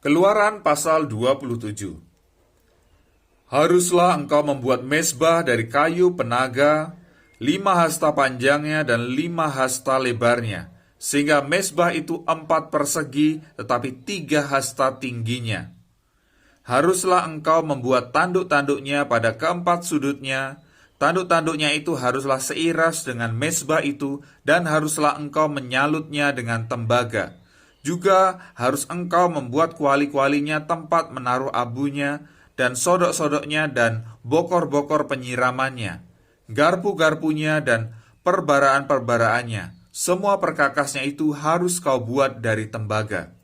Keluaran pasal 27. Haruslah engkau membuat mezbah dari kayu penaga, 5 hasta panjangnya dan 5 hasta lebarnya, sehingga mezbah itu 4 persegi, tetapi 3 hasta tingginya. Haruslah engkau membuat tanduk-tanduknya pada keempat sudutnya. Tanduk-tanduknya itu haruslah seiras dengan mezbah itu, dan haruslah engkau menyalutnya dengan tembaga. Juga harus engkau membuat kuali-kualinya tempat menaruh abunya, dan sodok-sodoknya dan bokor-bokor penyiramannya, garpu-garpunya dan perbaraan-perbaraannya. Semua perkakasnya itu harus kau buat dari tembaga.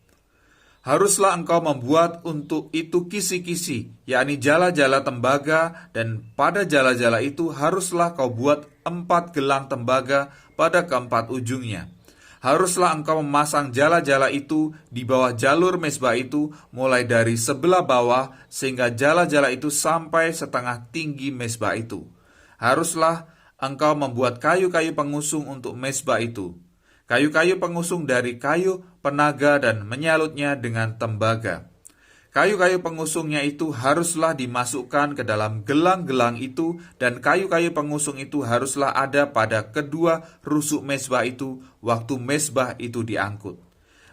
Haruslah engkau membuat untuk itu kisi-kisi, yakni jala-jala tembaga, dan pada jala-jala itu haruslah kau buat 4 gelang tembaga pada keempat ujungnya. Haruslah engkau memasang jala-jala itu di bawah jalur mezbah itu, mulai dari sebelah bawah sehingga jala-jala itu sampai setengah tinggi mezbah itu. Haruslah engkau membuat kayu-kayu pengusung untuk mezbah itu. Kayu-kayu pengusung dari kayu penaga dan menyalutnya dengan tembaga. Kayu-kayu pengusungnya itu haruslah dimasukkan ke dalam gelang-gelang itu, dan kayu-kayu pengusung itu haruslah ada pada kedua rusuk mezbah itu waktu mezbah itu diangkut.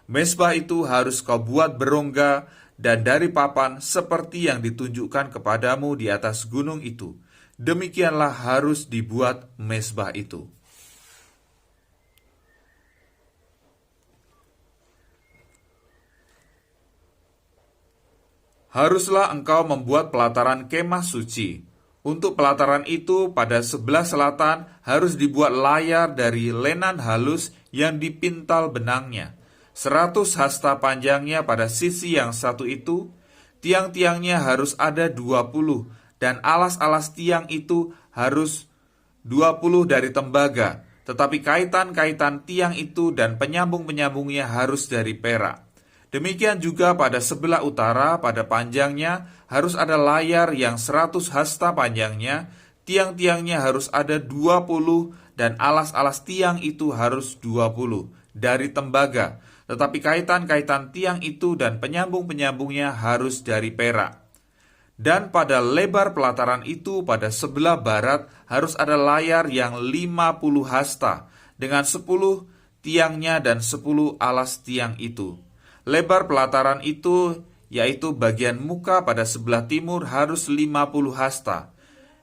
Mezbah itu harus kau buat berongga dan dari papan seperti yang ditunjukkan kepadamu di atas gunung itu. Demikianlah harus dibuat mezbah itu. Haruslah engkau membuat pelataran kemah suci. Untuk pelataran itu pada sebelah selatan harus dibuat layar dari lenan halus yang dipintal benangnya. 100 hasta panjangnya pada sisi yang satu itu. Tiang-tiangnya harus ada 20, dan alas-alas tiang itu harus 20 dari tembaga. Tetapi kaitan-kaitan tiang itu dan penyambung-penyambungnya harus dari perak. Demikian juga pada sebelah utara, pada panjangnya harus ada layar yang 100 hasta panjangnya, tiang-tiangnya harus ada 20, dan alas-alas tiang itu harus 20 dari tembaga. Tetapi kaitan-kaitan tiang itu dan penyambung-penyambungnya harus dari perak. Dan pada lebar pelataran itu pada sebelah barat harus ada layar yang 50 hasta, dengan 10 tiangnya dan 10 alas tiang itu. Lebar pelataran itu, yaitu bagian muka pada sebelah timur harus 50 hasta,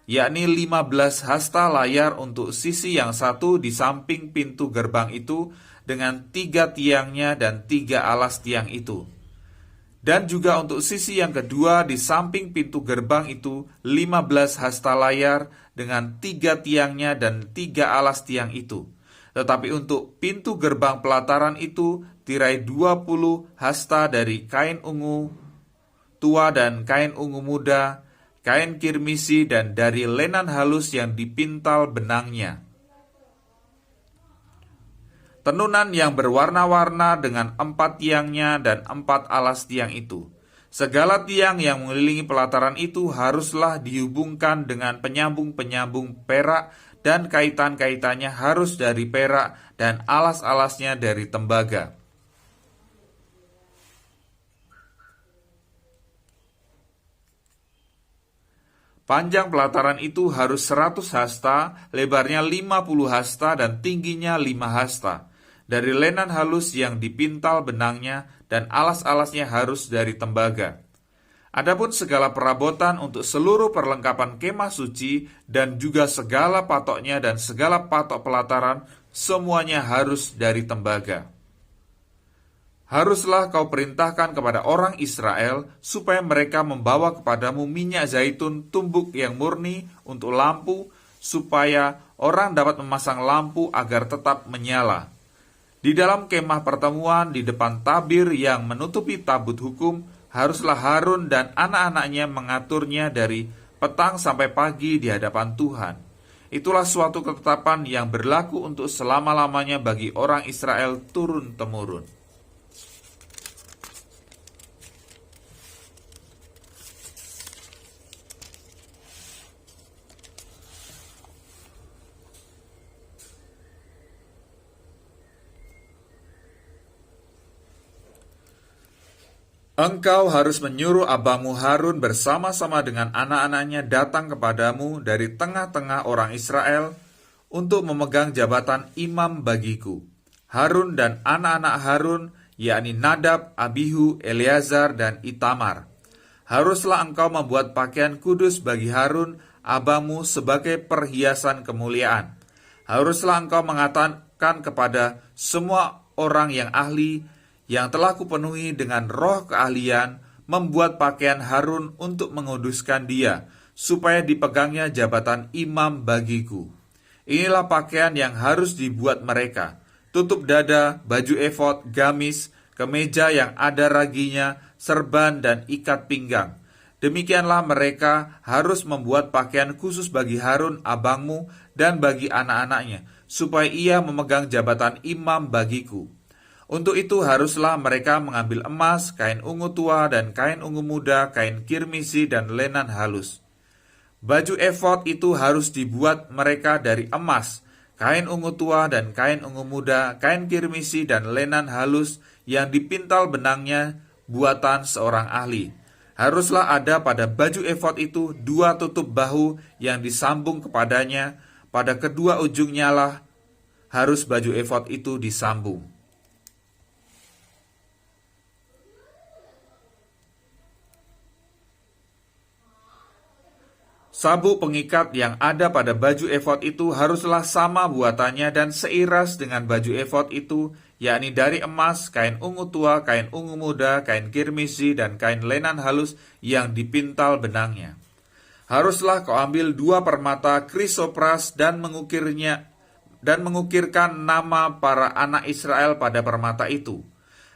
yakni 15 hasta layar untuk sisi yang satu di samping pintu gerbang itu, dengan 3 tiangnya dan 3 alas tiang itu. Dan juga untuk sisi yang kedua di samping pintu gerbang itu 15 hasta layar dengan 3 tiangnya dan 3 alas tiang itu. Tetapi untuk pintu gerbang pelataran itu tirai 20 hasta dari kain ungu tua dan kain ungu muda, kain kirmisi dan dari lenan halus yang dipintal benangnya. Tenunan yang berwarna-warna dengan 4 tiangnya dan 4 alas tiang itu. Segala tiang yang mengelilingi pelataran itu haruslah dihubungkan dengan penyambung-penyambung perak, dan kaitan-kaitannya harus dari perak dan alas-alasnya dari tembaga. Panjang pelataran itu harus 100 hasta, lebarnya 50 hasta dan tingginya 5 hasta. Dari lenan halus yang dipintal benangnya, dan alas-alasnya harus dari tembaga. Adapun segala perabotan untuk seluruh perlengkapan kemah suci dan juga segala patoknya dan segala patok pelataran, semuanya harus dari tembaga. Haruslah kau perintahkan kepada orang Israel supaya mereka membawa kepadamu minyak zaitun tumbuk yang murni untuk lampu, supaya orang dapat memasang lampu agar tetap menyala. Di dalam kemah pertemuan di depan tabir yang menutupi tabut hukum, haruslah Harun dan anak-anaknya mengaturnya dari petang sampai pagi di hadapan Tuhan. Itulah suatu ketetapan yang berlaku untuk selama-lamanya bagi orang Israel turun-temurun. Engkau harus menyuruh abangmu Harun bersama-sama dengan anak-anaknya datang kepadamu dari tengah-tengah orang Israel untuk memegang jabatan imam bagiku. Harun dan anak-anak Harun, yakni Nadab, Abihu, Eleazar, dan Itamar. Haruslah engkau membuat pakaian kudus bagi Harun, abangmu sebagai perhiasan kemuliaan. Haruslah engkau mengatakan kepada semua orang yang ahli, yang telah kupenuhi dengan roh keahlian, membuat pakaian Harun untuk menguduskan dia, supaya dipegangnya jabatan imam bagiku. Inilah pakaian yang harus dibuat mereka: tutup dada, baju efod, gamis, kemeja yang ada raginya, serban, dan ikat pinggang. Demikianlah mereka harus membuat pakaian khusus bagi Harun abangmu dan bagi anak-anaknya, supaya ia memegang jabatan imam bagiku. Untuk itu haruslah mereka mengambil emas, kain ungu tua, dan kain ungu muda, kain kirmisi, dan lenan halus. Baju efod itu harus dibuat mereka dari emas, kain ungu tua, dan kain ungu muda, kain kirmisi, dan lenan halus yang dipintal benangnya buatan seorang ahli. Haruslah ada pada baju efod itu 2 tutup bahu yang disambung kepadanya, pada kedua ujungnya lah harus baju efod itu disambung. Sabuk pengikat yang ada pada baju efod itu haruslah sama buatannya dan seiras dengan baju efod itu, yakni dari emas, kain ungu tua, kain ungu muda, kain kirmisi, dan kain lenan halus yang dipintal benangnya. Haruslah kau ambil 2 permata krisopras dan mengukirkan nama para anak Israel pada permata itu.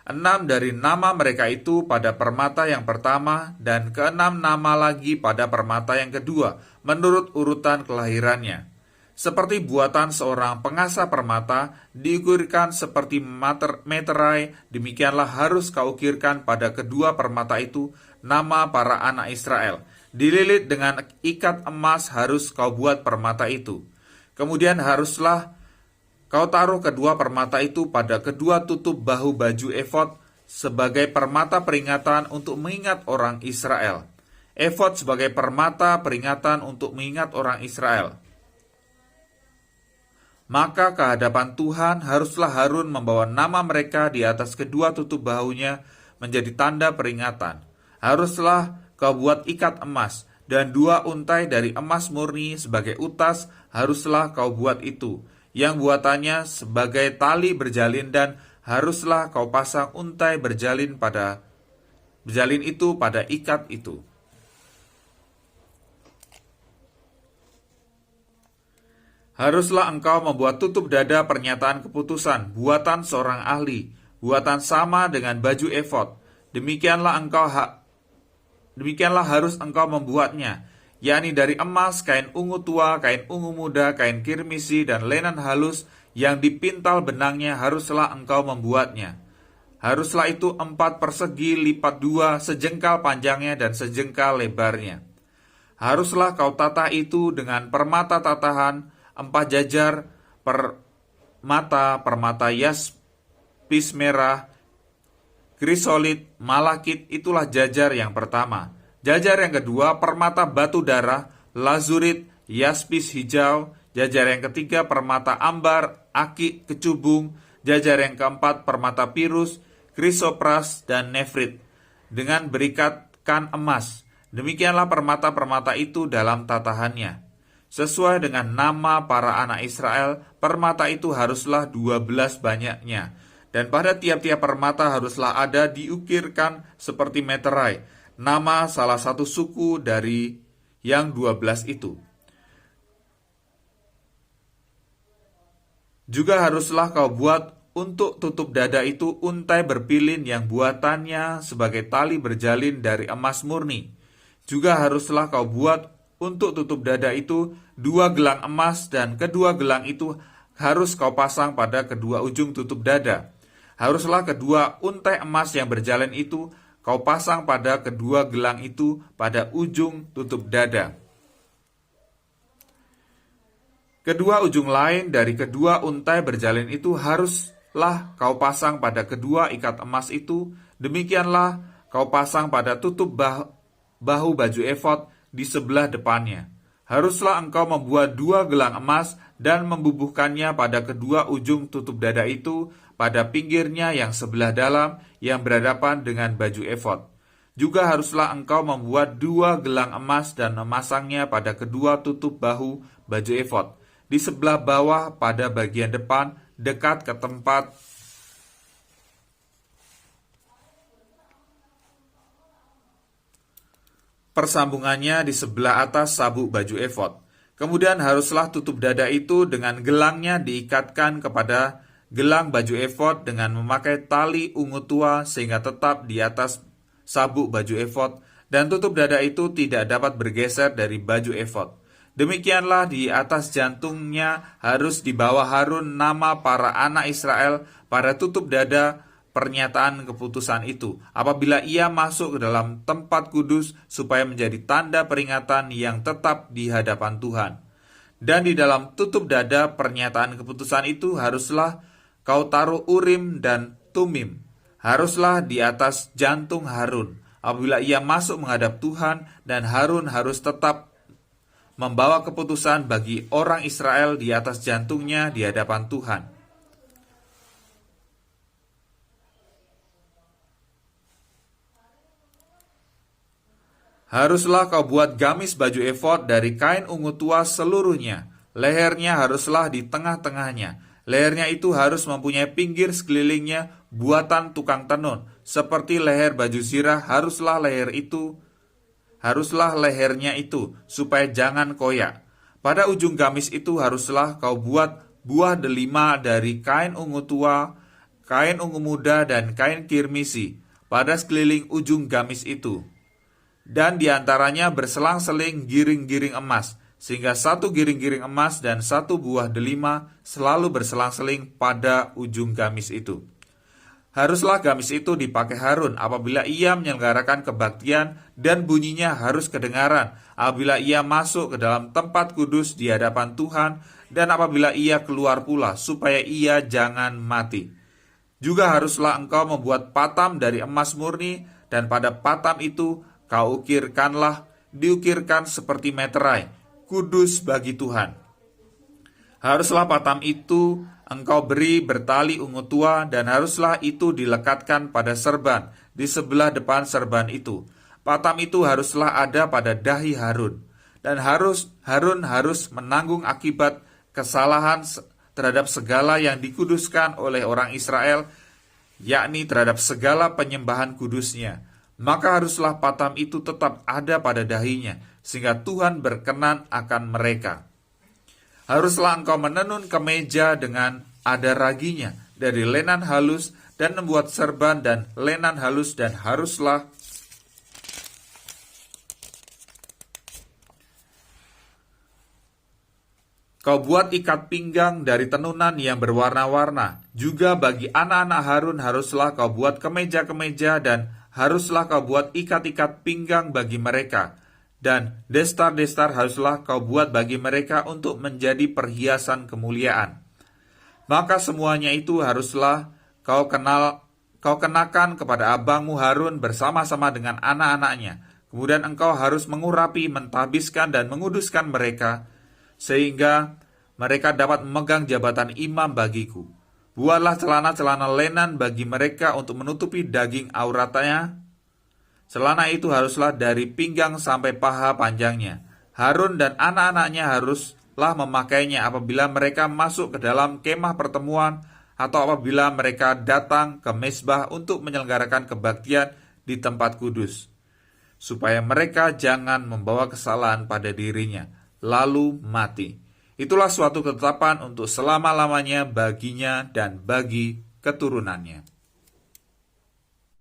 6 dari nama mereka itu pada permata yang pertama, dan ke-6 nama lagi pada permata yang kedua, menurut urutan kelahirannya. Seperti buatan seorang pengasah permata, diukirkan seperti meterai, demikianlah harus kau ukirkan pada kedua permata itu nama para anak Israel. Dililit dengan ikat emas harus kau buat permata itu. Kemudian haruslah kau taruh kedua permata itu pada kedua tutup bahu baju efod sebagai permata peringatan untuk mengingat orang Israel. Efod sebagai permata peringatan untuk mengingat orang Israel. Maka ke hadapan Tuhan haruslah Harun membawa nama mereka di atas kedua tutup bahunya menjadi tanda peringatan. Haruslah kau buat ikat emas, dan 2 untai dari emas murni sebagai utas haruslah kau buat itu, yang buatannya sebagai tali berjalin, dan haruslah kau pasang untai berjalin itu pada ikat itu. Haruslah engkau membuat tutup dada pernyataan keputusan, buatan seorang ahli, buatan sama dengan baju efod. Demikianlah harus engkau membuatnya, yakni dari emas, kain ungu tua, kain ungu muda, kain kirmisi, dan lenan halus yang dipintal benangnya haruslah engkau membuatnya. Haruslah itu 4 persegi lipat 2, sejengkal panjangnya dan sejengkal lebarnya. Haruslah kau tata itu dengan permata tatahan, 4 jajar permata yaspis merah, krisolit, malakit, itulah jajar yang pertama. Jajar yang kedua, permata batu darah, lazurit, yaspis hijau. Jajar yang ketiga, permata ambar, akik, kecubung. Jajar yang keempat, permata pirus, krisopras, dan nefrit, dengan berikatkan emas. Demikianlah permata-permata itu dalam tatahannya. Sesuai dengan nama para anak Israel, permata itu haruslah 12 banyaknya. Dan pada tiap-tiap permata haruslah ada diukirkan seperti meterai, nama salah satu suku dari yang 12 itu. Juga haruslah kau buat untuk tutup dada itu untai berpilin yang buatannya sebagai tali berjalin dari emas murni. Juga haruslah kau buat untuk tutup dada itu 2 gelang emas, dan kedua gelang itu harus kau pasang pada kedua ujung tutup dada. Haruslah kedua untai emas yang berjalan itu kau pasang pada kedua gelang itu pada ujung tutup dada. Kedua ujung lain dari kedua untai berjalin itu haruslah kau pasang pada kedua ikat emas itu. Demikianlah kau pasang pada tutup bahu baju efod di sebelah depannya. Haruslah engkau membuat 2 gelang emas dan membubuhkannya pada kedua ujung tutup dada itu pada pinggirnya yang sebelah dalam yang berhadapan dengan baju efod. Juga haruslah engkau membuat 2 gelang emas dan memasangnya pada kedua tutup bahu baju efod di sebelah bawah pada bagian depan dekat ke tempat persambungannya di sebelah atas sabuk baju efod. Kemudian haruslah tutup dada itu dengan gelangnya diikatkan kepada gelang baju efod dengan memakai tali ungu tua sehingga tetap di atas sabuk baju efod, dan tutup dada itu tidak dapat bergeser dari baju efod. Demikianlah di atas jantungnya harus dibawa Harun nama para anak Israel pada tutup dada pernyataan keputusan itu, apabila ia masuk ke dalam tempat kudus supaya menjadi tanda peringatan yang tetap di hadapan Tuhan. Dan di dalam tutup dada pernyataan keputusan itu haruslah kau taruh Urim dan Tumim. Haruslah di atas jantung Harun, apabila ia masuk menghadap Tuhan, dan Harun harus tetap membawa keputusan bagi orang Israel di atas jantungnya di hadapan Tuhan. Haruslah kau buat gamis baju efod dari kain ungu tua seluruhnya. Lehernya haruslah di tengah-tengahnya. Lehernya itu harus mempunyai pinggir sekelilingnya buatan tukang tenun. Seperti leher baju zirah haruslah lehernya itu, supaya jangan koyak. Pada ujung gamis itu haruslah kau buat buah delima dari kain ungu tua, kain ungu muda, dan kain kirmisi pada sekeliling ujung gamis itu. Dan diantaranya berselang-seling giring-giring emas, sehingga 1 giring-giring emas dan 1 buah delima selalu berselang-seling pada ujung gamis itu. Haruslah gamis itu dipakai Harun apabila ia menyelenggarakan kebaktian, dan bunyinya harus kedengaran apabila ia masuk ke dalam tempat kudus di hadapan Tuhan, dan apabila ia keluar pula, supaya ia jangan mati. Juga haruslah engkau membuat patam dari emas murni, dan pada patam itu kau diukirkan seperti meterai, kudus bagi Tuhan. Haruslah patam itu engkau beri bertali ungu tua, dan haruslah itu dilekatkan pada serban di sebelah depan serban itu. Patam itu haruslah ada pada dahi Harun, dan Harun harus menanggung akibat kesalahan terhadap segala yang dikuduskan oleh orang Israel, yakni terhadap segala penyembahan kudusnya. Maka haruslah patam itu tetap ada pada dahinya, sehingga Tuhan berkenan akan mereka. Haruslah engkau menenun kemeja dengan ada raginya dari lenan halus, dan membuat serban dan lenan halus, dan haruslah kau buat ikat pinggang dari tenunan yang berwarna-warna. Juga bagi anak-anak Harun haruslah kau buat kemeja-kemeja, dan haruslah kau buat ikat-ikat pinggang bagi mereka, dan destar-destar haruslah kau buat bagi mereka untuk menjadi perhiasan kemuliaan. Maka semuanya itu haruslah kau kenakan kepada abangmu Harun bersama-sama dengan anak-anaknya. Kemudian engkau harus mengurapi, mentahbiskan, dan menguduskan mereka, sehingga mereka dapat memegang jabatan imam bagiku. Buatlah celana-celana lenan bagi mereka untuk menutupi daging auratnya. Celana itu haruslah dari pinggang sampai paha panjangnya. Harun dan anak-anaknya haruslah memakainya apabila mereka masuk ke dalam kemah pertemuan, atau apabila mereka datang ke mezbah untuk menyelenggarakan kebaktian di tempat kudus, supaya mereka jangan membawa kesalahan pada dirinya, lalu mati. Itulah suatu ketetapan untuk selama-lamanya baginya dan bagi keturunannya.